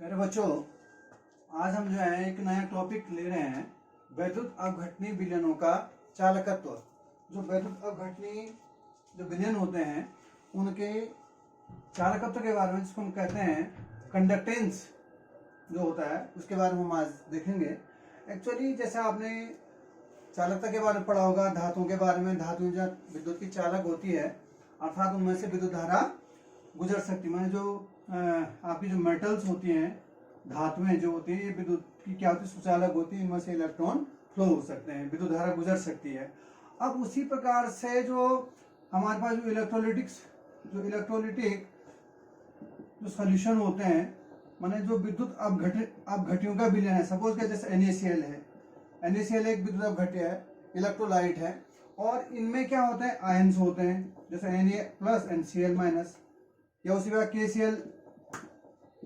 मेरे बच्चों, आज हम जो है एक नया टॉपिक ले रहे हैं, वैद्युत अपघटनी विलयनों का चालकत्व। जो वैद्युत अपघटनी जो विलयन होते हैं उनके चालकत्व के बारे में, जिसको हम कहते हैं कंडक्टेंस जो होता है, उसके बारे में हम आज देखेंगे। एक्चुअली जैसा आपने चालकता के बारे में पढ़ा होगा, धातुओं के बारे में, धातु जो विद्युत की चालक होती है, अर्थात उनमें से विद्युत धारा गुजर सकती है। मैंने जो आपकी जो मेटल्स होती हैं, धातुएं जो होती हैं, ये विद्युत की क्या होती है, सुचालक होती है। इनमें से इलेक्ट्रॉन फ्लो हो सकते हैं, विद्युत धारा गुजर सकती है। अब उसी प्रकार से जो हमारे पास जो इलेक्ट्रोलिटिक जो सोल्यूशन होते हैं, माने जो विद्युत अपघट्यों का विलयन है, सपोज के जैसे NaCl है। NaCl एक विद्युत अपघट्य है, इलेक्ट्रोलाइट है, और इनमें क्या होते हैं, आयंस होते हैं, जैसे Na+ NCl- या उसी बात KCl K+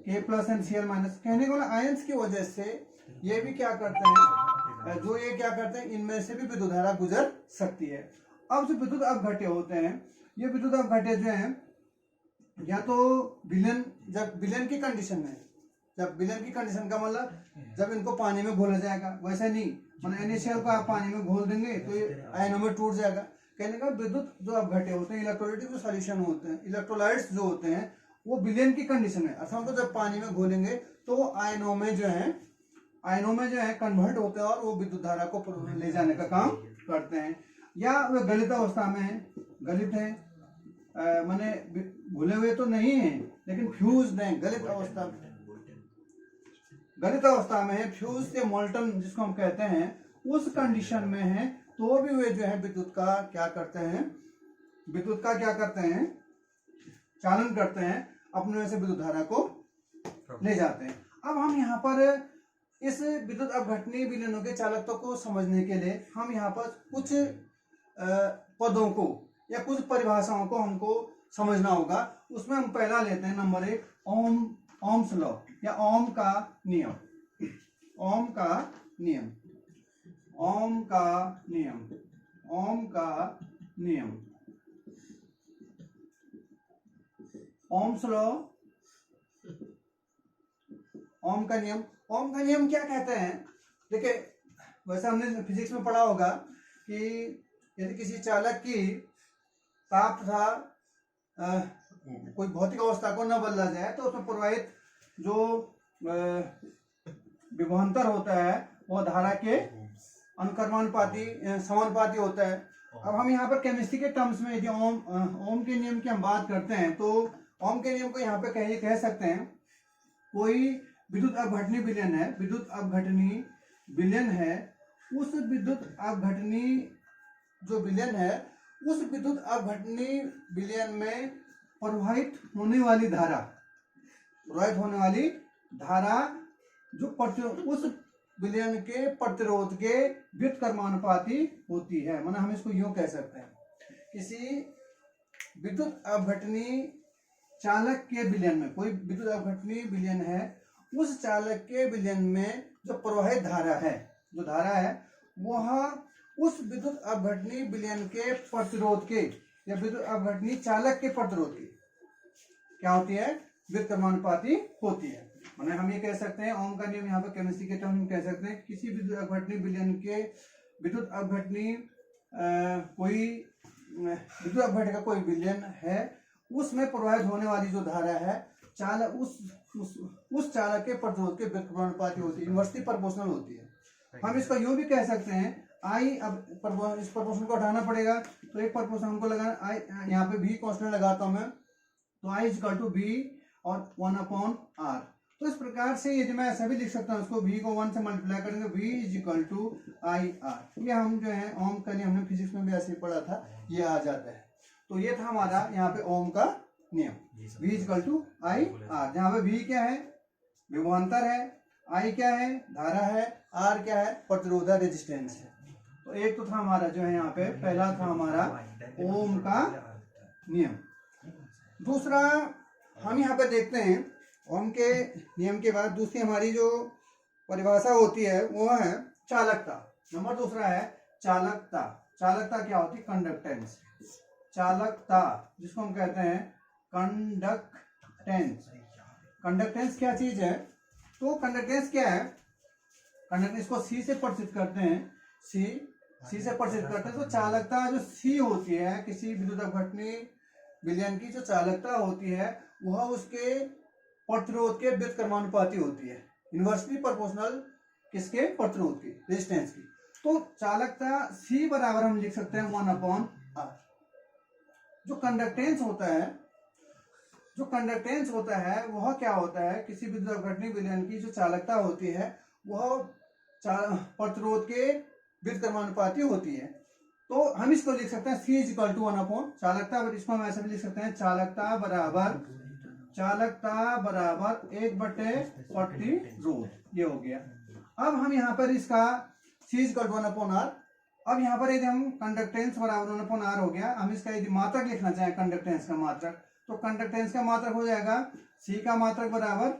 NCl-। कहने को ना, आयंस की वजह से ये भी क्या करते हैं, जो ये क्या करते हैं, इनमें से भी विद्युत धारा गुजर सकती है। अब जो विद्युत अपघट्य होते हैं, ये विद्युत अपघट्य जो है, या तो विलयन, जब विलयन की कंडीशन में, जब विलयन की कंडीशन का मतलब जब इनको पानी में घोला जाएगा, वैसा नहीं, मतलब NaCl को आप पानी में घोल देंगे तो ये आयनों में टूट जाएगा। कहने का विद्युत जो अपघट्य होते हैं, इलेक्ट्रोलाइटिक जो सॉल्यूशन होते हैं, इलेक्ट्रोलाइट्स जो होते हैं, वो विलयन की कंडीशन में, अर्थात उनको जब पानी में घोलेंगे तो आयनों में जो है कन्वर्ट होते हैं और वो विद्युत धारा को ले जाने का काम करते हैं। या वे गलित अवस्था में है, गलित है, माने घुले हुए तो नहीं है, लेकिन फ्यूज्ड है, गलित अवस्था में है, फ्यूज या मोल्टन जिसको हम कहते हैं, उस कंडीशन में है, तो भी वे जो है विद्युत का क्या करते हैं, चालन करते हैं, अपने से विद्युत धारा को ले जाते हैं। अब हम यहाँ पर इस विद्युत अपघटनी विलयनों के चालकत्व को समझने के लिए हम यहाँ पर कुछ पदों को या कुछ परिभाषाओं को हमको समझना होगा। उसमें हम पहला लेते हैं नंबर 1, ओम्स लॉ या ओम का नियम। ओम्स लॉ, ओम का नियम क्या कहते हैं? देखिए, वैसे हमने फिजिक्स में पढ़ा होगा कि यदि किसी चालक की ताप तथा कोई भौतिक अवस्था को न बदला जाए तो उसमें प्रवाहित जो विभवांतर होता है वो धारा के समानुपाती होता है। अब हम यहाँ पर केमिस्ट्री के टर्म्स में यदि ओम के नियम की हम बात करते हैं, तो ओम के नियम को यहाँ पे कह सकते हैं, कोई विद्युत अपघटनी विलयन है, उस विद्युत अपघटनी विलयन में प्रवाहित होने वाली धारा जो उस विलयन के प्रतिरोध के व्युत्क्रमानुपाती होती है। माने हम इसको यूं कह सकते हैं, किसी विद्युत अपघटनी चालक के विलयन में, कोई विद्युत अपघटनी विलयन है, उस चालक के विलयन में जो प्रवाहित धारा है वह उस विद्युत अपघटनी विलयन के प्रतिरोध के या विद्युत अपघटनी चालक के प्रतिरोध की क्या होती है, व्युत्क्रमानुपाती होती है। माने हम ये कह सकते हैं, ओम का नियम यहाँ पर केमिस्ट्री के टर्म में कह सकते हैं, किसी विद्युत अपघटनी विलयन के विद्युत अपघट्य का कोई विलयन है, उसमें प्रवाहित होने वाली जो धारा है चालक उस चालक के प्रतिरोध के व्युत्क्रमानुपाती होती है, इनवर्सली प्रोपोर्शनल होती है। हम इसको यूं भी कह सकते हैं, आई, अब इस प्रोपोर्शन को हटाना पड़ेगा, तो एक प्रोपोर्शन हमको लगाना, आई यहाँ पे V कांस्टेंट लगाता हूं मैं, तो I = V और 1/R। तो इस प्रकार से यदि मैं ऐसा भी लिख सकता हूँ, इसको V को 1 से मल्टीप्लाई करेंगे, V = IR। ये हम जो है ओम का नियम, हमने फिजिक्स में भी ऐसे ही पढ़ा था, ये आ जाता है। तो ये था हमारा यहाँ पे ओम का नियम, V = IR, जहाँ पे V क्या है, विभवांतर है, I क्या है, धारा है, R क्या है, प्रतिरोध रेजिस्टेंस है। तो एक तो था हमारा जो है यहाँ पे, पहला था हमारा ओम का नियम। दूसरा हम यहाँ पे देखते हैं, ओम के नियम के बाद दूसरी हमारी जो परिभाषा होती है वो है चालकता। नंबर दूसरा है चालकता। चालकता क्या होती है, कंडक्टेंस। चालकता जिसको हम कहते हैं कंडक्टेंस। कंडक्टेंस क्या चीज है, तो कंडक्टेंस क्या है, कंडक्टेंस को सी से प्रदर्शित करते हैं, सी से प्रदर्शित करते हैं। तो चालकता जो सी होती है किसी विद्युत अपघटनी विलयन की, जो चालकता होती है वह उसके प्रतिरोध के व्युत्क्रमानुपाती होती है, इनवर्सली प्रोपोर्शनल किसके, प्रतिरोध की, रेजिस्टेंस की। तो चालकता C बराबर हम लिख सकते हैं 1/R। जो कंडक्टेंस होता है वह क्या होता है, किसी विद्युत अपघटनी विलयन की जो चालकता होती है वह प्रतिरोध के व्युत्क्रमानुपाती होती है। तो हम इसको लिख सकते हैं C = 1/, चालकता, इसको हम ऐसे भी लिख सकते हैं, चालकता बराबर 1/40 रोध, ये हो गया। अब हम यहाँ पर इसका C = 1/R। अब यहाँ पर यदि हम कंडक्टेंस बराबर 1/R हो गया, हम इसका यदि मात्रक लिखना चाहें, कंडक्टेंस का मात्रक, तो कंडक्टेंस का मात्रक हो जाएगा C का मात्रक बराबर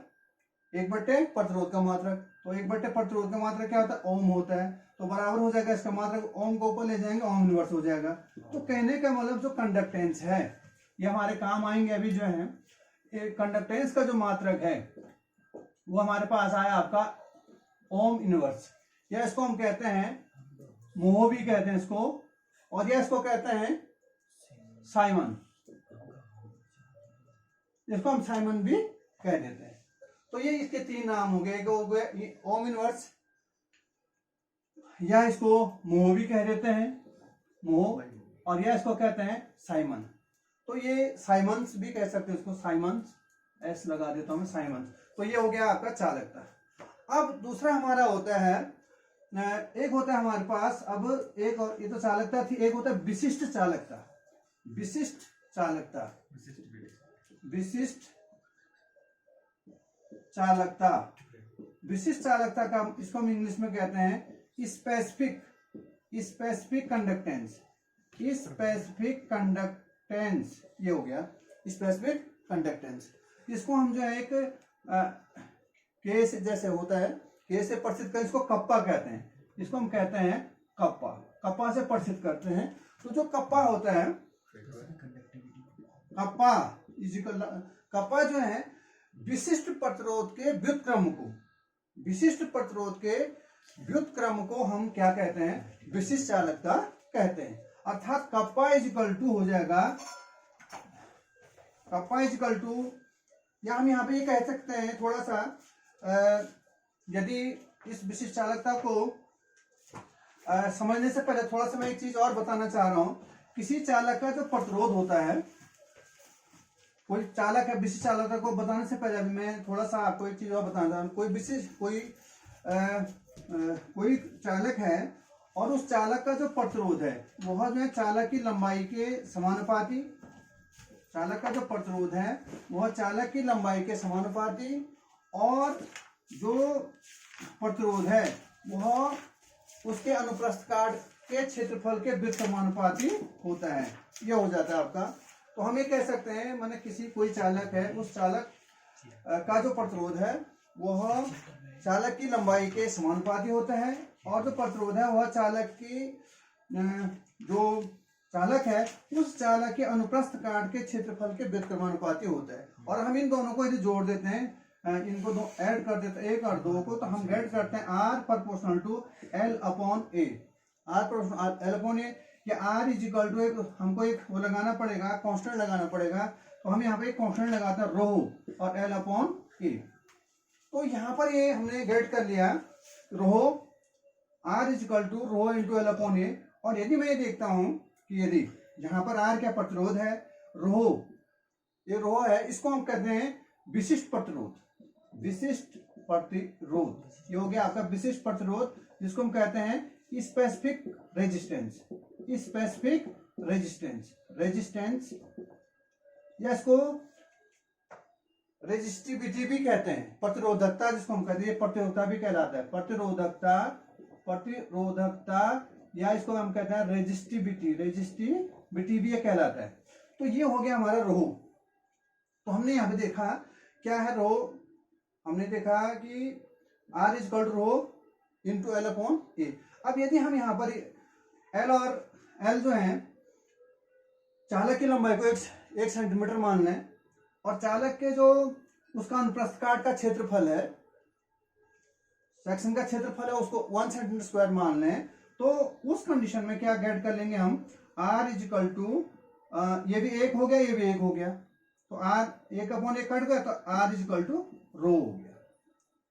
1/प्रतिरोध का मात्रक। तो 1/प्रतिरोध का मात्रक क्या होता है, ओम होता है, तो बराबर हो जाएगा इसका मात्रक, ओम को ऊपर ले जाएंगे, ओम इनवर्स हो जाएगा। तो कहने का मतलब जो कंडक्टेंस है ये हमारे काम आएंगे। अभी जो है कंडक्टेंस का जो मात्रक है वो हमारे पास आया आपका ओम इनवर्स, या इसको हम कहते हैं मोह भी कहते हैं इसको, और या इसको कहते हैं साइमन, इसको हम साइमन भी कह देते हैं। तो ये इसके 3 नाम हो गए, एक हो गए ओम इनवर्स, या इसको मोह भी कह देते हैं, मोह, और या इसको कहते हैं साइमन। तो ये साइमन्स भी कह सकते हैं, इसको साइमन्स, एस लगा देता हूं मैं, साइमन्स। तो ये हो गया आपका चालकता। अब दूसरा हमारा होता है, एक होता है हमारे पास, अब एक और, ये तो चालकता थी, एक होता है विशिष्ट चालकता। विशिष्ट चालकता का इसको हम इंग्लिश में कहते हैं स्पेसिफिक कंडक्टेंस। ये हो गया स्पेसिफिक कंडक्टेंस। इसको हम जो है एक केस जैसे होता है, केस से प्रदर्शित कर, इसको कप्पा कहते हैं, इसको हम कहते हैं कप्पा से प्रदर्शित करते हैं। तो जो कप्पा होता है, कप्पा जो है विशिष्ट प्रतिरोध के व्युत्क्रम को हम क्या कहते हैं, विशिष्ट चालकता कहते हैं। अर्थात कप्पा हो जाएगा, या हम यहाँ पे ये कह सकते हैं थोड़ा सा, यदि इस विशिष्ट चालकता को समझने से पहले थोड़ा सा मैं एक चीज और बताना चाह रहा हूं। किसी चालक का जो प्रतिरोध होता है, कोई चालक है, विशिष्ट चालकता को बताने से पहले मैं थोड़ा सा आपको एक चीज और बताना चाह रहा हूं। कोई चालक है और उस चालक का जो प्रतिरोध है वह जो है चालक की लंबाई के समानुपाती, चालक का जो प्रतिरोध है वह चालक की लंबाई के समानुपाती, और जो प्रतिरोध है वह उसके अनुप्रस्थ काट के क्षेत्रफल के व्युत्क्रमानुपाती होता है। यह हो जाता है आपका। तो हम ये कह सकते हैं, माने कोई चालक है, उस चालक का जो प्रतिरोध है वह चालक की लंबाई के समानुपाती होता है, और जो प्रतिरोध है वह चालक है उस चालक के अनुप्रस्थ काट के क्षेत्रफल के व्युत्क्रमानुपाती होता है। और हम इन दोनों को यदि जोड़ देते हैं, इनको दो ऐड कर देते हैं, 1 और 2 को, तो हम गेट करते हैं R = L/A। या R = हमको एक वो लगाना पड़ेगा, कांस्टेंट लगाना पड़ेगा। तो हम यहाँ पे एक कांस्टेंट लगाते हैं रो और L/A। तो यहाँ पर ये हमने गेट कर लिया रो, R = रो × L/A। और यदि मैं ये देखता हूं कि यदि यहाँ पर R क्या प्रतिरोध है, ये रो है, इसको हम कहते हैं विशिष्ट प्रतिरोध। ये हो गया आपका विशिष्ट प्रतिरोध, जिसको हम कहते हैं स्पेसिफिक रेजिस्टेंस, या इसको रेजिस्टिविटी भी कहते हैं, प्रतिरोधकता जिसको हम कहते हैं, प्रतिरोधकता भी कहलाता है, प्रतिरोधकता, या इसको हम कहते हैं रेजिस्टिविटी भी ये कहलाता है। तो ये हो गया हमारा रो। तो हमने यहाँ पे देखा क्या है रो, हमने देखा कि R = रो × L/A। अब यदि हम यहाँ पर L और L जो है चालक की लंबाई को 1 सेंटीमीटर मान लें, और चालक के जो उसका अनुप्रस्थ काट का क्षेत्रफल है सेक्शन का क्षेत्रफल है उसको 1 सेंटीमीटर स्क्वायर मान लें, तो उस कंडीशन में क्या गेट कर लेंगे हम, R इजिकल टू, ये भी 1 हो गया, ये भी 1 हो गया, तो R 1/1 कट गया, तो R इजिकल टू रो हो गया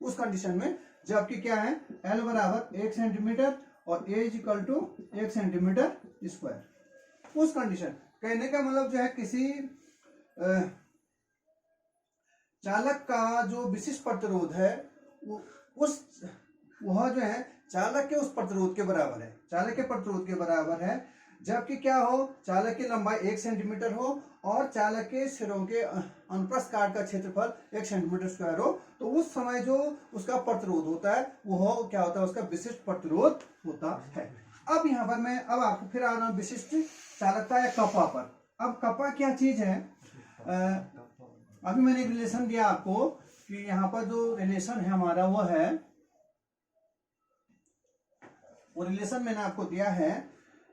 उस कंडीशन में, जबकि क्या है, L बराबर 1 सेंटीमीटर और A equal to 1 centimetre square. उस कंडीशन, कहने का मतलब जो है, किसी चालक का जो विशिष्ट प्रतिरोध है वह जो है चालक के उस प्रतिरोध के बराबर है, चालक के प्रतिरोध के बराबर है, जबकि क्या हो, चालक की लंबाई 1 सेंटीमीटर हो और चालक के सिरों के अनुप्रस्थ काट का क्षेत्रफल 1 सेंटीमीटर स्क्वायर हो, तो उस समय जो उसका प्रतिरोध होता है वो क्या होता है, उसका विशिष्ट प्रतिरोध होता है। अब यहाँ पर मैं अब आपको फिर आ रहा हूँ विशिष्ट चालकता या कपा पर। अब कपा क्या चीज है, अभी मैंने एक रिलेशन दिया आपको कि यहाँ पर जो रिलेशन है हमारा वो है, वो रिलेशन मैंने आपको दिया है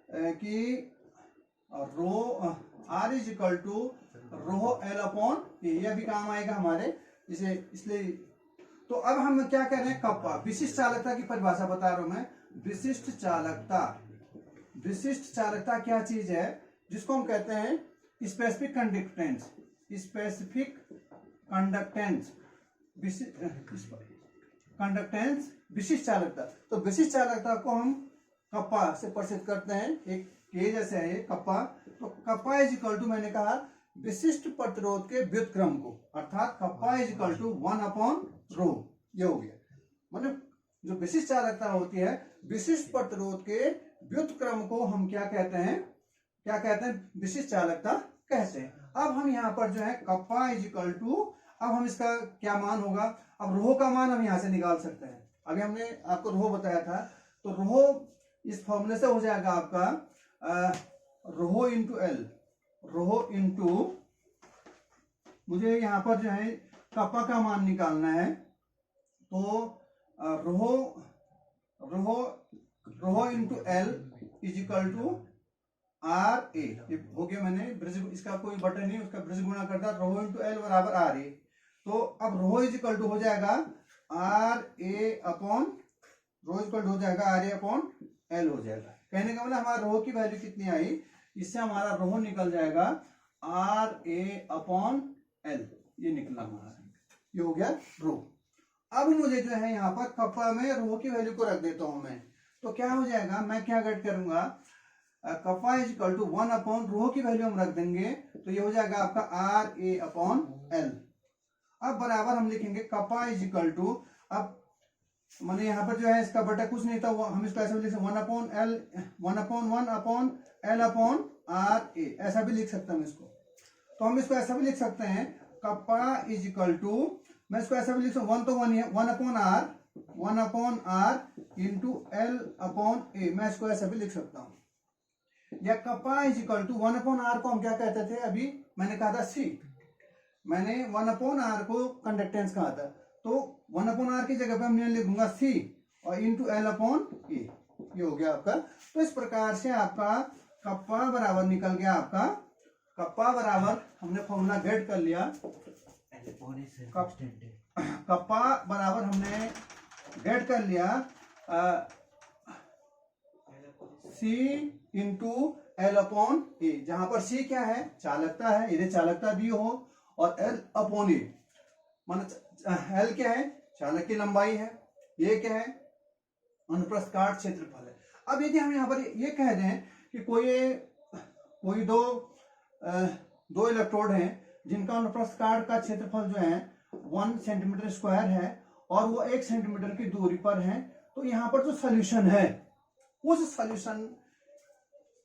कि rho R is equal to rho L upon A, यह भी काम आएगा हमारे इसे, इसलिए। तो अब हम क्या कह रहे हैं, कपा, विशिष्ट चालकता की परिभाषा बता रहा हूं मैं। विशिष्ट चालकता, विशिष्ट चालकता क्या चीज है, जिसको हम कहते हैं specific conductance, specific conductance, conductance विशिष्ट चालकता। तो विशिष्ट चालकता को हम कप्पा से प्रसिद्ध करते हैं, एक के जैसे है ये कप्पा। तो कप्पा इज इक्वल टू, मैंने कहा विशिष्ट प्रतिरोध के व्युत्क्रम को, अर्थात कप्पा इज इक्वल टू 1/रो, ये हो गया। मतलब जो विशिष्ट चालकता होती है, विशिष्ट प्रतिरोध के व्युत्क्रम को हम क्या कहते हैं, क्या कहते हैं, विशिष्ट चालकता कहते हैं। अब हम यहाँ पर जो है कप्पा इज इक्वल टू, अब हम इसका क्या मान होगा, अब रो का मान हम यहाँ से निकाल सकते हैं। अभी हमने आपको रो बताया था, तो रो इस फॉर्मूले से हो जाएगा आपका रो इंटू एल, रो इंटू, मुझे यहाँ पर जो है कप्पा का मान निकालना है, तो rho into L is equal to R A, हो गया। मैंने ब्रिज, इसका कोई बटन नहीं, उसका ब्रिज गुणा करता, रो इंटू एल बराबर आर ए। तो अब रो इज इक्वल टू हो जाएगा R A upon, rho is equal to हो जाएगा आर ए अपॉन एल हो जाएगा। कहने का मतलब हमारा रो की वैल्यू कितनी आई, इससे हमारा रो निकल जाएगा आर ए अपॉन एल, ये निकला हमारा, ये हो गया रो। अब मुझे जो है यहाँ पर कप्पा में रो की वैल्यू को रख देता हूं मैं, तो क्या हो जाएगा, मैं क्या गेट करूंगा, कप्पा इज इक्वल टू 1/रो की वैल्यू हम रख देंगे, तो ये हो जाएगा आपका आर ए अपॉन एल। अब बराबर हम लिखेंगे कप्पा इज इक्वल टू, अब मैंने यहाँ पर जो है इसका बटा कुछ नहीं था, हम इसको ऐसे भी लिख सकते 1/L, 1/1/L upon R A, ऐसा भी लिख सकता हूँ इसको। तो हम इसको ऐसा भी लिख सकते हैं, कप्पा इज इक्वल टू, मैं इसको ऐसा भी लिख सकता हूँ, 1 तो 1 है, 1/R इंटू एल अपॉन ए, मैं इसको ऐसा भी लिख सकता हूँ। या kappa is equal to 1/R को हम क्या कहते थे, अभी मैंने कहा था सी, मैंने 1/R को कंडक्टेंस कहा था, तो 1/R की जगह पे मैं लिखूंगा सी और इंटू एल अपॉन ए, ये हो गया आपका। तो इस प्रकार से आपका कप्पा बराबर निकल गया, आपका कप्पा बराबर हमने फॉर्मूला गेट कर लिया, कप्पा बराबर हमने गेट कर लिया सी इंटू एल अपॉन ए, जहां पर सी क्या है, चालकता है, इधर चालकता दी हो, और एल अपॉन ए, माना एल क्या है, चालक की लंबाई है, ये क्या है, अनुप्रस्थ काट क्षेत्रफल है। अब यदि हम यहाँ पर ये कह दें कि कोई दो इलेक्ट्रोड हैं जिनका अनुप्रस्थ काट का क्षेत्रफल जो है 1 सेंटीमीटर स्क्वायर है और वो 1 सेंटीमीटर की दूरी पर है, तो यहाँ पर जो सोल्यूशन है उस सोल्यूशन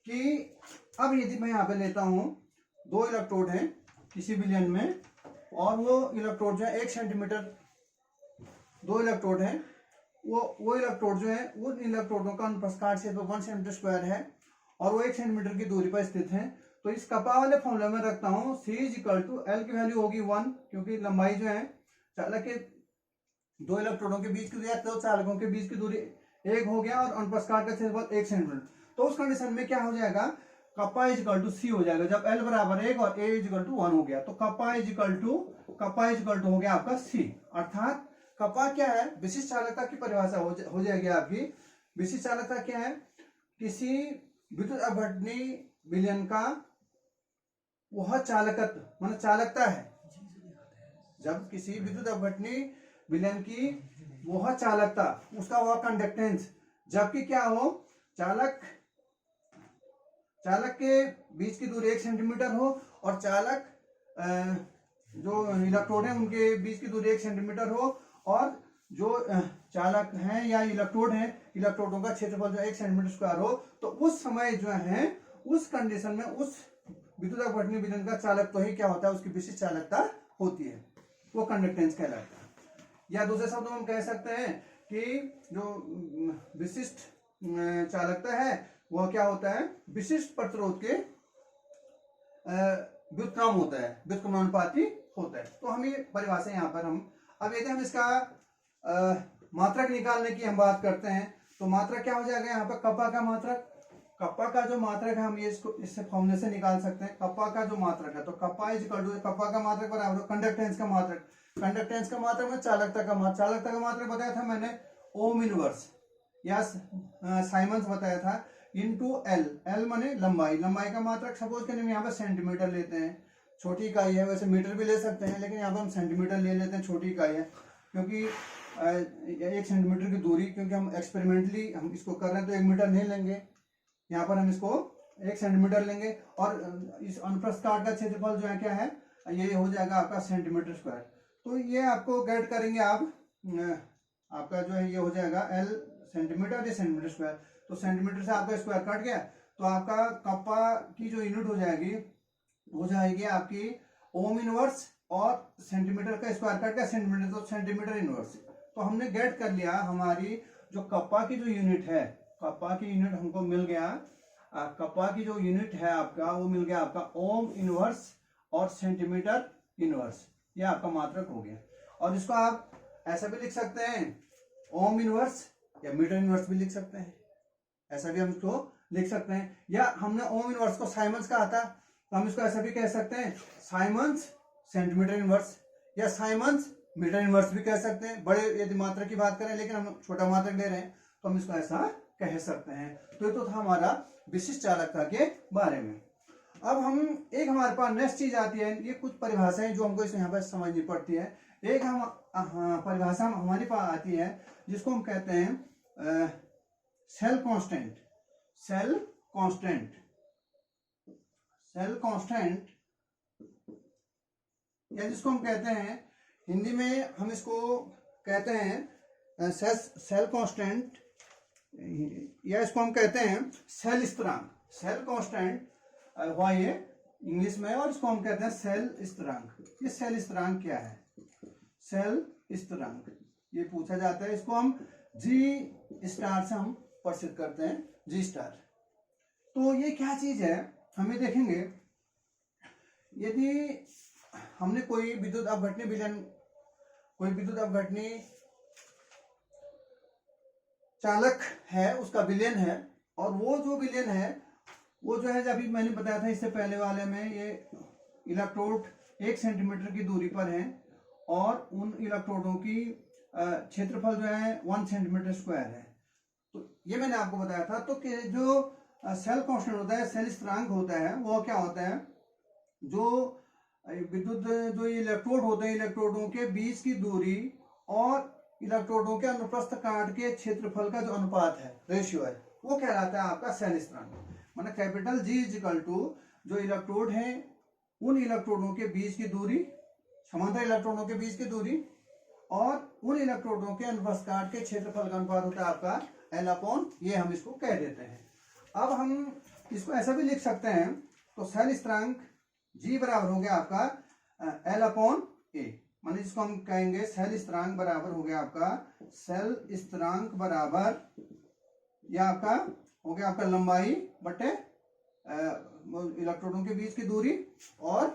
की, अब यदि मैं यहाँ पे लेता हूँ 2 इलेक्ट्रोड हैं किसी विलयन में, और वो इलेक्ट्रोड जो है 1 सेंटीमीटर, 2 इलेक्ट्रोड हैं, वो इलेक्ट्रोड जो है, उन इलेक्ट्रोडों का अनुप्रस्थ काट क्षेत्र 1 सेंटीमीटर स्क्वायर है और वो 1 सेंटीमीटर की दूरी पर स्थित है। तो इस कप्पा वाले फॉर्मूले में रखता हूँ सी इज इक्वल टू, एल की वैल्यू होगी 1, क्योंकि लंबाई जो है चालक के 2 इलेक्ट्रोडों के बीच की दूरी, तो चालकों के बीच की दूरी 1 हो गया और अनुप्रस्थ काट का क्षेत्रफल 1 सेंटीमीटर। तो उस कंडीशन में क्या हो जाएगा, कप्पा इज इक्वल टू सी हो जाएगा, जब एल बराबर 1 और ए इज इक्वल टू 1 हो गया, तो कप्पा इज इक्वल टू हो गया आपका सी, अर्थात कपा क्या है, विशिष्ट चालकता की परिभाषा हो जाएगी आपकी। विशिष्ट चालकता क्या है, किसी विद्युत अपघटनी विलयन का वह चालकत्व माना चालकता है। जब किसी विद्युत अपघटनी विलयन की वह चालकता, उसका वह कंडक्टेंस, जबकि क्या हो, चालक के बीच की दूरी 1 सेंटीमीटर हो और चालक जो इलेक्ट्रोड है उनके बीच की दूरी 1 सेंटीमीटर हो, और जो चालक हैं या इलेक्ट्रोड हैं, इलेक्ट्रोडों का क्षेत्रफल जो 1 सेंटीमीटर स्क्वायर हो, तो उस समय जो है उस कंडीशन में उस विद्युत अपघटनी विलयन का चालक तो ही क्या होता है, उसकी विशिष्ट चालकता होती है, वो कंडक्टेंस कहलाता है। या दूसरे शब्दों में हम कह सकते हैं कि जो विशिष्ट चालकता है वह क्या होता है, विशिष्ट प्रतिरोध के व्युत्क्रम होता है, व्युत्क्रमानुपाती होता है। तो हम ये परिभाषा यहाँ पर हम अब यदि हम इसका मात्रक निकालने की हम बात करते हैं, तो मात्रक क्या हो जाएगा यहाँ पर, कप्पा का मात्रक। कप्पा का जो मात्रक है हम ये इसको इससे फॉर्मूले से निकाल सकते हैं। कप्पा का जो मात्रक है, तो kappa is equal to, kappa का मात्रक बराबर कंडक्टेंस का मात्रक, कंडक्टेंस का मात्रक में चालकता का मात्रक, चालकता का मात्रक बताया था मैंने ओम इनवर्स या साइमंस बताया था, इनटू एल, एल माने लंबाई, लंबाई का मात्रक सपोज करें यहाँ पर सेंटीमीटर लेते हैं, छोटी इकाई है, वैसे मीटर भी ले सकते हैं लेकिन यहाँ पर हम सेंटीमीटर ले लेते हैं, छोटी इकाई है क्योंकि 1 सेंटीमीटर की दूरी, क्योंकि हम एक्सपेरिमेंटली हम इसको कर रहे हैं तो 1 मीटर नहीं लेंगे, यहाँ पर हम इसको 1 सेंटीमीटर लेंगे। और इस अनुप्रस्थ काट का क्षेत्रफल जो है क्या है, ये हो जाएगा आपका सेंटीमीटर स्क्वायर। तो ये आपको गेट करेंगे आप, आपका जो है ये हो जाएगा एल सेंटीमीटर, ये सेंटीमीटर स्क्वायर, तो सेंटीमीटर से आपका स्क्वायर कट गया, तो आपका कप्पा की जो यूनिट हो जाएगी आपकी ओम इनवर्स, और सेंटीमीटर का स्क्वायर कट गया सेंटीमीटर, तो सेंटीमीटर इनवर्स। तो हमने गेट कर लिया हमारी जो कप्पा की जो यूनिट है, कप्पा की यूनिट हमको मिल गया, कप्पा की जो यूनिट है आपका वो मिल गया आपका ओम इनवर्स और सेंटीमीटर इनवर्स, ये आपका मात्रक हो गया। और इसको आप ऐसा भी लिख सकते हैं ओम इनवर्स, या मीटर इनवर्स भी लिख सकते हैं, ऐसा भी हम इसको लिख सकते हैं। या हमने ओम इनवर्स को साइमंस कहा था, तो हम इसको ऐसा भी कह सकते हैं साइमंस सेंटीमीटर इनवर्स, या साइमंस मीटर इनवर्स भी कह सकते हैं, बड़े यदि मात्रक की बात करें, लेकिन हम छोटा मात्रक ले रहे हैं तो हम इसको ऐसा कह सकते हैं। तो ये तो था हमारा विशिष्ट चालकता के बारे में। अब हम एक हमारे पास नेक्स्ट चीज आती है, ये कुछ परिभाषाएं जो हमको यहाँ पर समझनी पड़ती है। एक हम परिभाषा हमारे पास आती है जिसको हम कहते हैं cell constant, cell constant, cell constant, या जिसको हम कहते हैं हिंदी में हम इसको कहते हैं सेल कांस्टेंट, या इसको हम कहते हैं सेल स्थिरांक। सेल कांस्टेंट हुआ ये इंग्लिश में, और इसको हम कहते हैं सेल स्थिरांक। ये सेल स्थिरांक क्या है, सेल स्थिरांक ये पूछा जाता है, इसको हम जी स्टार से हम प्रसिद्ध करते हैं, जी स्टार। तो ये क्या चीज है हमें देखेंगे, यदि हमने कोई विद्युत अपघटनी विलयन, कोई विद्युत अपघटनी चालक है, उसका विलयन है, और वो जो विलयन है वो जो है अभी मैंने बताया था इससे पहले वाले में, ये इलेक्ट्रोड 1 सेंटीमीटर की दूरी पर है और उन इलेक्ट्रोडों की क्षेत्रफल जो है 1 सेंटीमीटर स्क्वायर है। तो ये मैंने आपको बताया था। तो कि जो सेल कांस्टेंट होता है, सेल स्थिरांक होता है, वो क्या होता है, जो विद्युत जो इलेक्ट्रोड होते हैं, इलेक्ट्रोडों के बीच की दूरी और इलेक्ट्रोडों के अनुप्रस्थ काट के क्षेत्रफल का जो अनुपात है, रेशियो है, वो कहलाता है आपका सेल स्थिरांक। मतलब capital G is equal to जो इलेक्ट्रोड है उन इलेक्ट्रोडों के बीच की दूरी, समांतर इलेक्ट्रोडों के बीच की दूरी, और उन इलेक्ट्रोडों के अनुप्रस्थ काट के क्षेत्रफल का अनुपात होता है आपका एल अपॉन, ये हम इसको कह देते हैं। अब हम इसको ऐसा भी लिख सकते हैं, तो सेल स्थिरांक जी बराबर हो गया आपका एल अपॉन ए, माने जिसको हम कहेंगे सेल स्थिरांक बराबर हो गया आपका, सेल स्थिरांक बराबर यह आपका हो गया आपका लंबाई बटे इलेक्ट्रोडों के बीच की दूरी और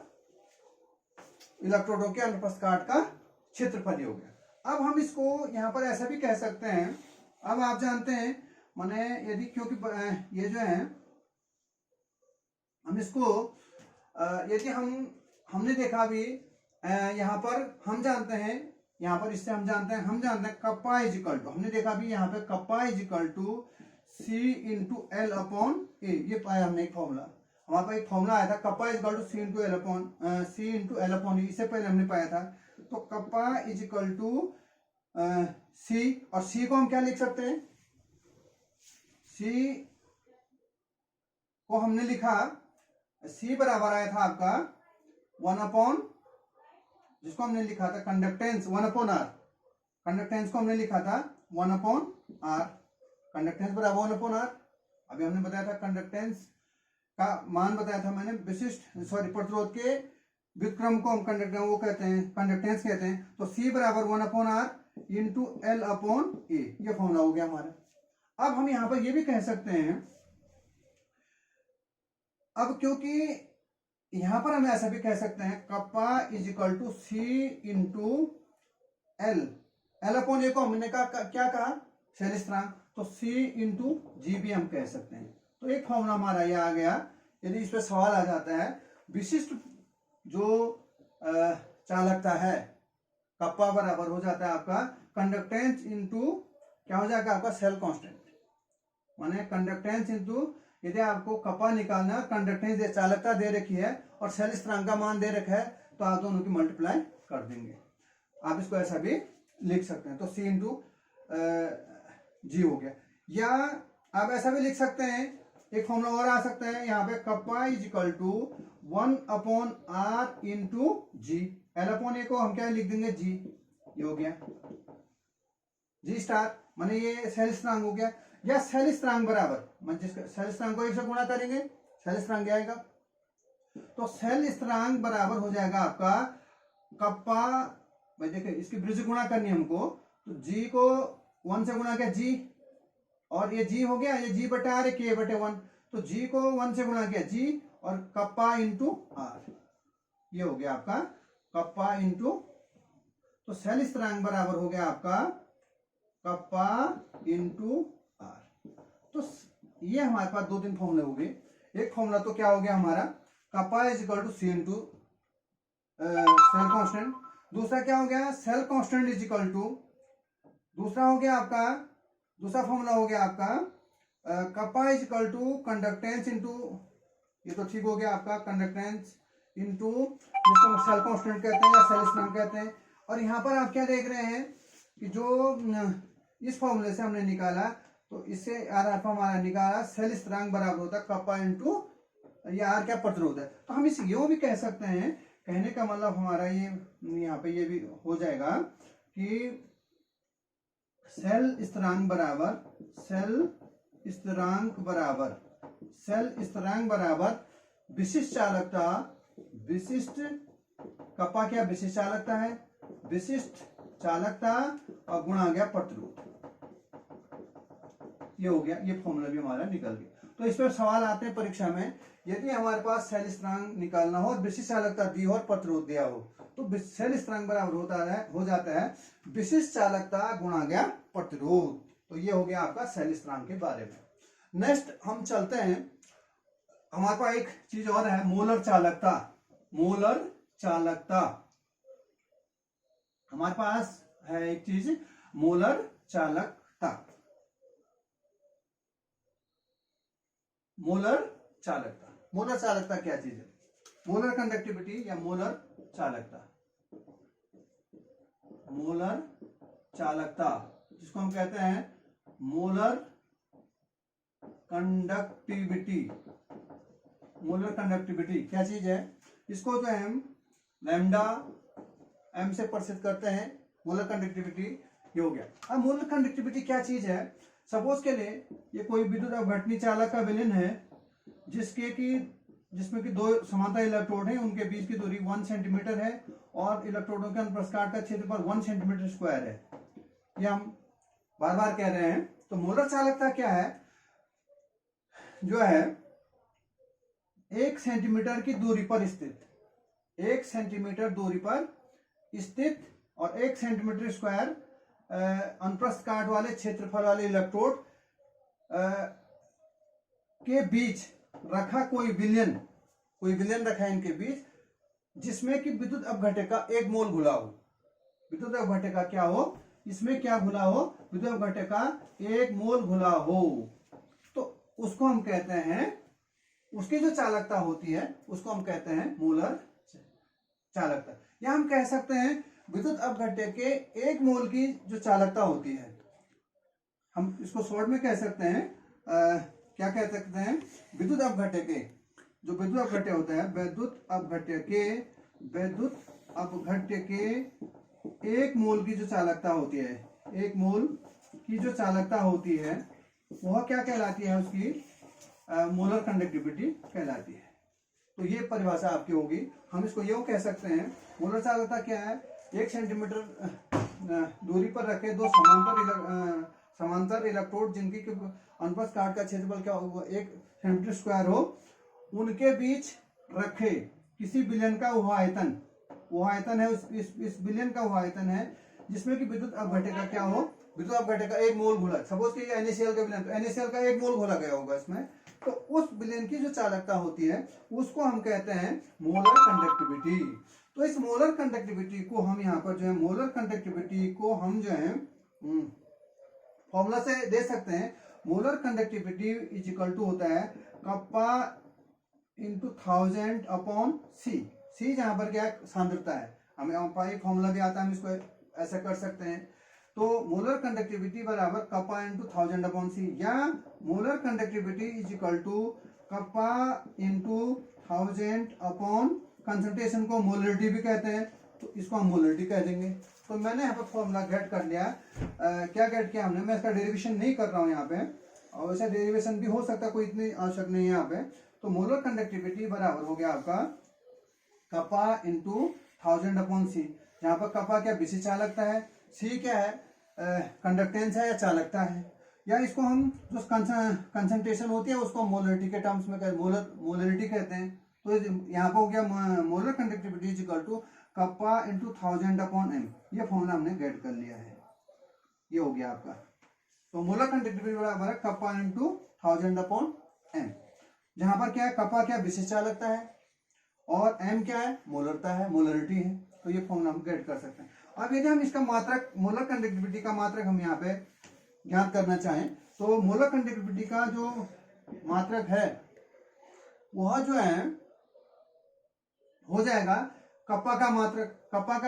इलेक्ट्रोडों के अनुप्रस्थ काट का क्षेत्रफल हो गया। अब हम इसको यहाँ पर ऐसा भी कह सकते हैं, अब आप जानते हैं माने यदि, क्योंकि ये जो है हम इसको यदि हमने देखा भी यहाँ पर हम जानते हैं यहाँ पर इससे हम जानते हैं कप्पा इज इक्वल टू, हमने देखा भी यहाँ पे kappa is equal to C into L upon A, ये पाया हमने एक फॉर्मूला, हमारे पास एक फॉर्मूला आया था kappa is equal to C into L upon A, इससे पहले हमने पाया था। तो kappa is equal to C, और सी को हम क्या लिख सकते हैं, सी को हमने लिखा, सी बराबर आया था आपका 1 अपॉन, जिसको हमने लिखा था कंडक्टेंस 1 अपॉन आर, कंडक्टेंस को हमने लिखा था 1 अपॉन आर, कंडक्टेंस बराबर 1 अपॉन आर। अभी हमने बताया था कंडक्टेंस का मान बताया था मैंने, प्रतिरोध के व्युत्क्रम को हम वो कहते हैं कंडक्टेंस कहते हैं। तो सी बराबर 1 upon R into L upon A, ये फॉर्मूला हो गया हमारा। अब हम यहां पर ये भी कह सकते हैं, अब क्योंकि यहां पर हम ऐसा भी कह सकते हैं kappa is equal to C into L, L upon A को हमने क्या कहा सेल स्थिरांक, तो सी इंटू जी भी हम कह सकते हैं। तो एक फॉर्मूला हमारा ये आ गया। यदि इस पर सवाल आ जाता है, विशिष्ट जो चालकता है कप्पा बराबर हो जाता है आपका कंडक्टेंस इंटू क्या हो जाएगा आपका सेल कांस्टेंट, माने कंडक्टेंस इंटू, यदि आपको कप्पा निकालना, कंडक्टेंस दे चालकता दे रखी है और सेल स्थिरांक का मान दे रखा है, तो आप दोनों की मल्टीप्लाई कर देंगे। आप इसको ऐसा भी लिख सकते हैं, तो सी इंटू जी हो गया। या आप ऐसा भी लिख सकते हैं, एक फॉर्मूला और आ सकता है यहाँ पे, kappa is equal to 1 upon R into G, L upon A को हम क्या लिख देंगे जी, ये हो गया जी स्टार, माने ये सेल स्थिरांक हो गया। या सेल स्थिरांक बराबर, जिसका सेल स्थिरांक को 1 से गुणा करेंगे, सेल स्थिरांक क्या आएगा, तो सेल स्थिरांक बराबर हो जाएगा आपका कप्पा, भाई देखिए इसकी ब्रिज गुणा करनी है हमको, तो जी को 1 से गुणा किया जी, और ये जी हो गया, ये जी बटे आर, के बटे 1, तो जी को 1 से गुणा किया जी, और कप्पा इंटू आर, ये हो गया आपका कप्पा इंटू, तो सेल स्थिरांक बराबर हो गया आपका कप्पा इंटू आर। तो ये हमारे पास 2-3 फॉर्मूले हो गए। एक फॉर्मूला तो क्या हो गया हमारा, kappa is equal to C into cell constant, दूसरा क्या हो गया cell constant is equal to, दूसरा हो गया आपका, दूसरा फॉर्मूला हो गया आपका kappa is equal to conductance into, ये तो ठीक हो गया आपका कंडक्टेंस इंटू, जिसको सेल कांस्टेंट कहते हैं या सेल स्थिरांक कहते हैं। और यहाँ पर आप क्या देख रहे हैं कि जो इस फॉर्मूले से हमने निकाला, तो इससे आर हमारा निकाला सेल स्थिरांक बराबर होता है कप्पा इंटू, ये आर क्या प्रतिरोध है। तो हम इस यो भी कह सकते हैं, कहने का मतलब हमारा ये यहाँ पे ये भी हो जाएगा कि सेल स्थिरांक बराबर विशिष्ट चालकता, विशिष्ट कप्पा क्या विशिष्ट चालकता है, विशिष्ट चालकता और गुणा गया प्रतिरोध, ये हो गया, ये फॉर्मूला भी हमारा निकल गया। तो इस पर सवाल आते हैं परीक्षा में, यदि हमारे पास सेल स्थिरांक निकालना हो और विशिष्ट चालकता दी हो और प्रतिरोध दिया हो, तो सेल स्थिरांक बराबर हो जाता है विशिष्ट चालकता गुणा गया प्रतिरोध। तो ये हो गया आपका सेल स्थिरांक के बारे में। नेक्स्ट हम चलते हैं, हमारे पास एक चीज और है मोलर चालकता। मोलर चालकता हमारे पास है एक चीज मोलर चालकता। मोलर चालकता, मोलर चालकता क्या चीज है, मोलर कंडक्टिविटी या मोलर चालकता, मोलर चालकता जिसको हम कहते हैं मोलर कंडक्टिविटी। मोलर कंडक्टिविटी क्या चीज है, इसको जो है हम लैम्डा एम से प्रसिद्ध करते हैं, मोलर कंडक्टिविटी ये हो गया। अब मोलर कंडक्टिविटी क्या चीज है, सपोज के लिए ये कोई विद्युत अपघटनी चालक का विलयन है जिसमें कि 2 समांतर इलेक्ट्रोड हैं, उनके बीच की दूरी 1 सेंटीमीटर है और इलेक्ट्रोडों के अनुप्रस्थ का क्षेत्रफल 1 सेंटीमीटर स्क्वायर है, ये हम बार बार कह रहे हैं। तो मोलर चालकता क्या है, जो है 1 सेंटीमीटर की दूरी पर स्थित, 1 सेंटीमीटर दूरी पर स्थित और 1 सेंटीमीटर स्क्वायर अनुप्रस्थ काट वाले क्षेत्रफल वाले इलेक्ट्रोड के बीच रखा कोई विलयन रखा है इनके बीच, जिसमें कि विद्युत अपघटक का 1 मोल घुला हो, विद्युत अपघट्य का क्या हो, इसमें क्या घुला हो, विद्युत अपघट्य का 1 मोल घुला हो, तो उसको हम कहते हैं, उसकी जो चालकता होती है उसको हम कहते हैं मोलर चालकता। या हम कह सकते हैं विद्युत अपघट्य के 1 मोल की जो चालकता होती है, हम इसको शॉर्ट में कह सकते हैं क्या कह सकते हैं, विद्युत अपघट्य के, जो विद्युत अपघट्य होता है, विद्युत अपघट्य के 1 मोल की जो चालकता होती है, 1 मोल की जो चालकता होती है वह क्या कहलाती है, उसकी मोलर कंडक्टिविटी कहलाती है। तो ये परिभाषा आपकी होगी। हम इसको यूं कह सकते हैं, मोलर चालकता क्या है, 1 सेंटीमीटर दूरी पर रखे 2 समांतर इलेक्ट्रोड जिनकी अनुप्रस्थ काट का क्षेत्रफल क्या हो, 1 सेंटीमीटर स्क्वायर हो, उनके बीच रखे किसी विलयन का वह आयतन है, इस विलयन का वह आयतन है जिसमें कि विद्युत अपघट्य का क्या हो, विद्युत अपघट्य का 1 मोल घोला, सपोज कि NaCl का विलयन, तो NaCl का 1 मोल घोला गया होगा इसमें, तो उस विलयन की जो चालकता होती है उसको हम कहते हैं मोलर कंडक्टिविटी। तो इस मोलर कंडक्टिविटी को हम यहाँ पर जो है, मोलर कंडक्टिविटी को हम जो है फॉर्मूला से दे सकते हैं, molar conductivity is equal to होता है kappa into 1000 upon C. C जहां पर क्या सांद्रता है, हमें फॉर्मूला भी आता है, हम इसको ऐसा कर सकते हैं। तो मोलर कंडक्टिविटी बराबर कप्पा इंटू 1000 अपॉन सी, या molar conductivity is equal to kappa into 1000 upon concentration को मोलरिटी भी कहते हैं, तो इसको हम मोलरिटी कह देंगे। तो मैंने यहाँ पर फॉर्मूला गेट कर लिया। क्या गेट किया हमने, मैं इसका डेरिवेशन नहीं कर रहा हूँ यहाँ पे, और वैसे डेरिवेशन भी हो सकता है, कोई इतनी आवश्यक नहीं है यहाँ पे। तो मोलर कंडक्टिविटी बराबर हो गया आपका कप्पा इंटू 1000 अपॉन सी, यहाँ पर कप्पा क्या विशिष्ट चालकता है, सी क्या है कंडक्टेंस है या चालकता है, या इसको हम जो कंसंट्रेशन होती है उसको मोलरिटी के टर्म्स में मोलरिटी कहते हैं। तो यहाँ पर हो गया molar conductivity is equal to kappa into 1000 upon M, ये फॉर्मूला हमने गेट कर लिया है, ये हो गया आपका। तो मोलर कंडक्टिविटी बराबर है कप्पा इंटू 1000 अपॉन एम, जहां पर क्या है कप्पा क्या विशिष्ट चालकता है और एम क्या है मोलरता है, मोलरिटी है। तो ये फॉर्मूला हम गेट कर सकते हैं। अब यदि हम इसका मात्रक, मोलर कंडक्टिविटी का मात्रक हम यहाँ पे ज्ञात करना चाहें, तो मोलर कंडक्टिविटी का जो मात्रक है वह जो है हो जाएगा कप्पा का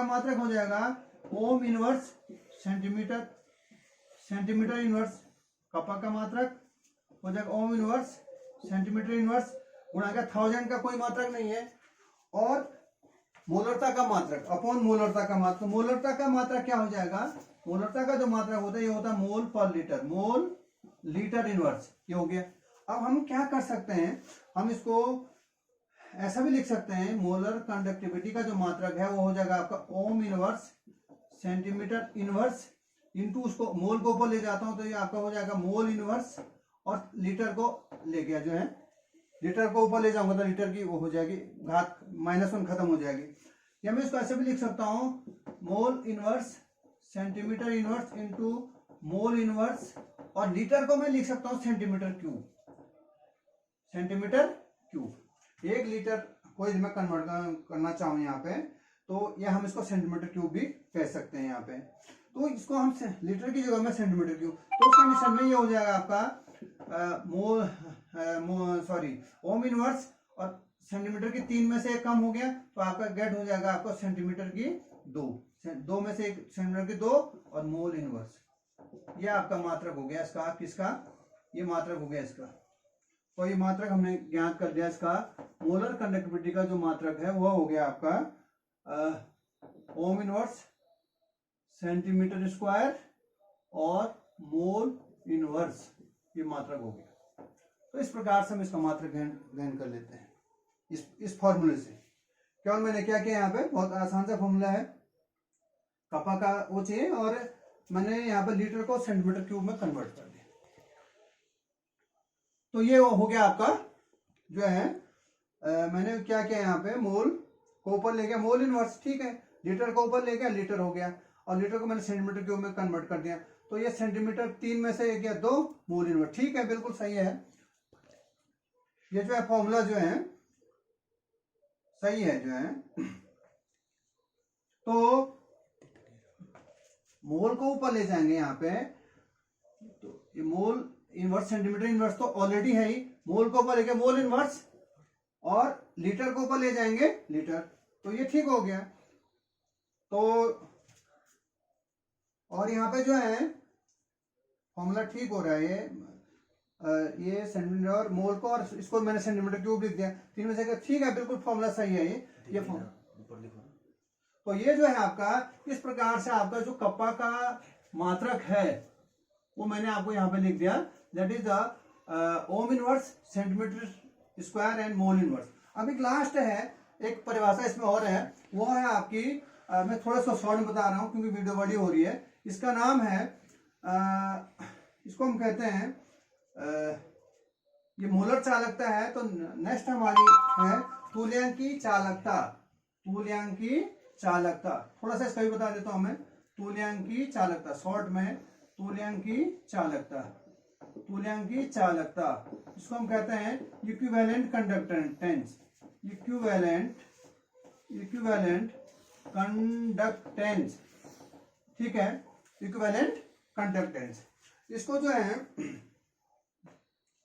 मात्रक हो जाएगा ohm inverse centimetre inverse, kappa का मात्रक हो जाएगा ओम इनवर्स सेंटीमीटर इनवर्स गुणा का 1000 का कोई मात्रक नहीं है, और मोलरता का मात्रक अपॉन मोलरता का मात्रक। मोलरता का मात्रक क्या हो जाएगा, मोलरता का जो मात्रक होता है ये होता है मोल पर लीटर, मोल लीटर इनवर्स, ये हो गया। अब हम क्या कर सकते हैं, हम इसको ऐसा भी लिख सकते हैं, मोलर कंडक्टिविटी का जो मात्रक है वो हो जाएगा आपका ohm inverse centimetre inverse into, उसको मोल को ऊपर ले जाता हूं तो ये आपका हो जाएगा मोल इनवर्स, और लीटर को ले गया जो है, लीटर को ऊपर ले जाऊंगा तो लीटर की वो हो जाएगी घात -1 खत्म हो जाएगी। या मैं इसको ऐसे भी लिख सकता हूं mole inverse centimetre inverse into mole inverse, और लीटर को मैं लिख सकता हूं सेंटीमीटर क्यूब। 1 लीटर को यदि मैं कन्वर्ट करना चाहूँ यहाँ पे, तो यह हम इसको सेंटीमीटर क्यूब भी कह सकते हैं यहाँ पे। तो इसको हम लीटर की जगह में सेंटीमीटर क्यूब, तो उस कंडीशन में ये हो जाएगा आपका ओम इनवर्स, और सेंटीमीटर की 3 में से 1 कम हो गया तो आपका गेट हो जाएगा आपको सेंटीमीटर की 2 में से 1 सेंटीमीटर की 2, और मोल इनवर्स, ये आपका मात्रक हो गया इसका, किसका, ये मात्रक हो गया इसका। तो ये मात्रक हमने ज्ञात कर दिया इसका। मोलर कंडक्टिविटी का जो मात्रक है वह हो गया आपका ओम इनवर्स सेंटीमीटर स्क्वायर और मोल इनवर्स, ये मात्रक हो गया। तो इस प्रकार से हम इसका मात्रक ग्रहण कर लेते हैं इस फॉर्मूले से। केवल मैंने क्या किया यहाँ पे, बहुत आसान सा फॉर्मूला है, कप्पा का वो चाहिए और मैंने यहाँ पर लीटर को सेंटीमीटर क्यूब में कन्वर्ट कर दिया। तो ये हो गया आपका जो है मैंने क्या किया यहाँ पे, मोल को ऊपर ले गया, मोल इनवर्स, ठीक है, लीटर को ऊपर ले गया, लीटर हो गया, और लीटर को मैंने सेंटीमीटर क्यूब में कन्वर्ट कर दिया। तो ये सेंटीमीटर 3 में से 1 या 2 मोल इनवर्स, ठीक है, बिल्कुल सही है। ये जो है फॉर्मूला जो है सही है जो है। तो मोल को ऊपर ले जाएंगे यहाँ पे, तो ये मोल इनवर्स सेंटीमीटर इनवर्स तो ऑलरेडी है ही, मोल को ऊपर लेके मोल इनवर्स और लीटर को ऊपर ले जाएंगे लीटर, तो ये ठीक हो गया। तो और यहाँ पे जो है फॉर्मूला ठीक हो रहा है, ये सेंटीमीटर और मोल को और इसको मैंने सेंटीमीटर क्यूब लिख दिया, तीन में से ठीक है, बिल्कुल फॉर्मूला सही है ये ऊपर लिखो। तो ये जो है आपका इस प्रकार से आपका जो कप्पा का मात्रक है वो मैंने आपको यहाँ पे लिख दिया, that is the ohm inverse centimetre square and mole inverse. अब एक लास्ट है, एक परिभाषा इसमें और है, वो है आपकी मैं थोड़ा सा शॉर्ट में बता रहा हूँ क्योंकि वीडियो बड़ी हो रही है। इसका नाम है इसको हम कहते हैं ये मोलर चालकता है। तो नेक्स्ट हमारी है तुल्यांकी चालकता। तुल्यांकी चालकता थोड़ा सा इसका भी बता देता हूं मैं, तुल्यांकी चालकता शॉर्ट में, तुल्यांकी चालकता, तुल्यांकी चालकता इसको हम कहते हैं इक्विवेलेंट कंडक्टेंस, इक्विवेलेंट कंडक्टेंस, ठीक है, इक्विवेलेंट कंडक्टेंस। इसको जो है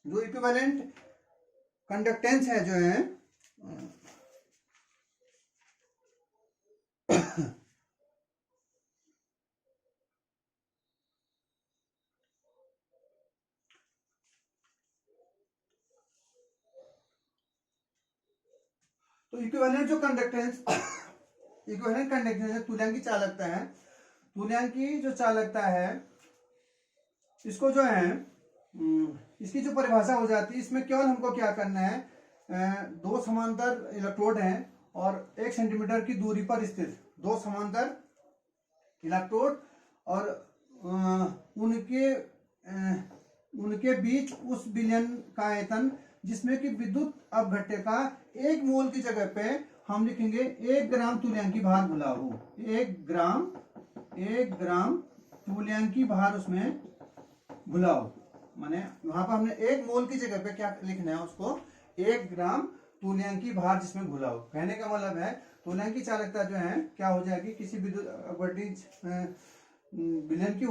जो इक्विवेलेंट कंडक्टेंस है जो है तो इक्विवेलेंट जो कंडक्टेंस इक्विवेलेंट कंडक्टेंस है, तुल्यांकी चालकता है। तुल्यांकी जो चालकता है इसको जो है इसकी जो परिभाषा हो जाती है, इसमें केवल हमको क्या करना है, दो समांतर इलेक्ट्रोड हैं और 1 सेंटीमीटर की दूरी पर स्थित दो समांतर इलेक्ट्रोड और उनके बीच उस विलयन का आयतन जिसमें कि विद्युत अपघट्य का 1 मोल की जगह पे हम लिखेंगे 1 ग्राम तुल्यांकी भार भुला हो, 1 ग्राम तुल्यांकी भार उसमें भुलाओ, माने वहां पर हमने 1 मोल की जगह पे क्या लिखना है उसको 1 ग्राम तुल्यांकी भार जिसमें घुलाओ। कहने का मतलब है तुल्यांकी चालकता जो है क्या हो जाएगी, किसी विद्युत विलयन की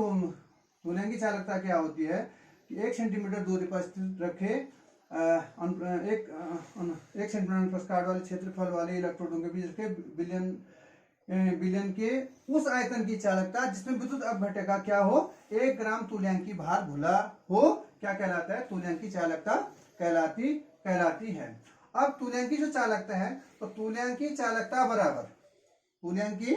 तुल्यांकी चालकता क्या होती है कि 1 सेंटीमीटर दूरी पर स्थित रखे 1 सेंटीमीटर प्रस्कार वाले क्षेत्रफल वाले इलेक्ट्रोडों के बीच रखे विलयन के उस आयतन की चालकता जिसमें विद्युत अपघट्य का क्या हो 1 ग्राम तुल्यांकी भार भुला हो, क्या कहलाता है, तुल्यांकी चालकता कहलाती है। अब तुल्यांकी जो चालकता है तो तुल्यांकी चालकता बराबर तुल्यांकी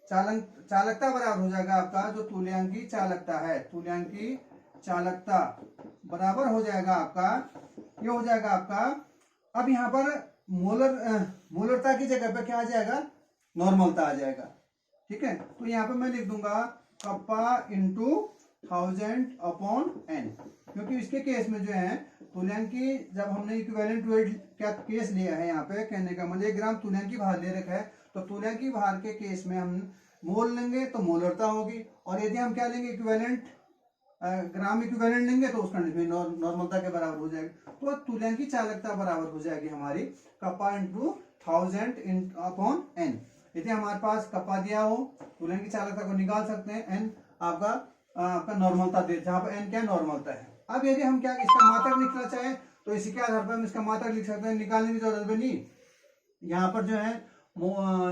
चालकता बराबर हो जाएगा आपका जो तुल्यांकी चालकता है, तुल्यांकी चालकता बराबर हो जाएगा आपका, ये हो जाएगा आपका। अब यहाँ पर मोलरता की जगह पे क्या आ जाएगा, नॉर्मलता आ जाएगा, ठीक है। तो यहाँ पे मैं लिख दूंगा कप्पा इंटू 1000/n, क्योंकि इसके केस में जो है तुल्यांकी जब हमने इक्विवेलेंट वेट का केस लिया है, यहाँ पे कहने का मतलब 1 ग्राम तुल्यांकी भार ले रखा है, तो तुल्यांकी भार के केस में हम मोल लेंगे तो मोलरता होगी, और यदि हम क्या लेंगे इक्विवेलेंट ग्राम इक्विवेलेंट लेंगे तो उसका नॉर्मलता के बराबर हो जाएगी। तो तुल्यांकी चालकता बराबर हो जाएगी हमारी कप्पा इंटू 1000/n। यदि हमारे पास कप्पा दिया हो तुल्यांकी चालकता को निकाल सकते हैं, n आपका नॉर्मलता दे, जहां पर n क्या नॉर्मलता है। अब यदि हम क्या इसका मात्रक लिखना चाहें तो इसी के आधार पर हम इसका मात्रक लिख सकते हैं, निकालने की जरूरत भी नहीं। यहाँ पर जो है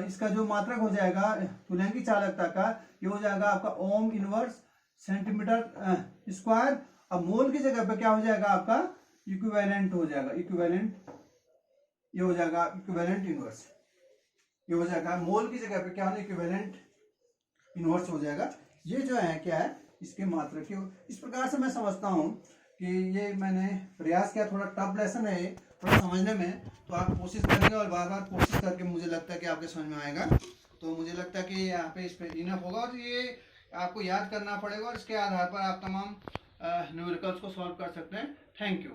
इसका जो मात्रक हो जाएगा तुल्यांकी चालकता का, ये हो जाएगा आपका ओम इनवर्स सेंटीमीटर स्क्वायर। अब मोल की जगह पे क्या हो जाएगा आपका इक्विवेलेंट हो जाएगा, इक्विवेलेंट, ये हो जाएगा इक्विवेलेंट इनवर्स, ये हो जाएगा मोल की जगह पे क्या होना इक्विवेलेंट इनवर्स हो जाएगा। ये जो है क्या है इसके मात्रक की। इस प्रकार से मैं समझता हूँ कि ये मैंने प्रयास किया, थोड़ा टफ लेसन है थोड़ा समझने में, तो आप कोशिश करेंगे और बार बार कोशिश करके मुझे लगता है कि आपके समझ में आएगा। तो मुझे लगता है कि यहाँ पे इस पर इनफ होगा और ये आपको याद करना पड़ेगा और इसके आधार पर आप तमाम न्यूमेरिकल्स को सॉल्व कर सकते हैं। Thank you.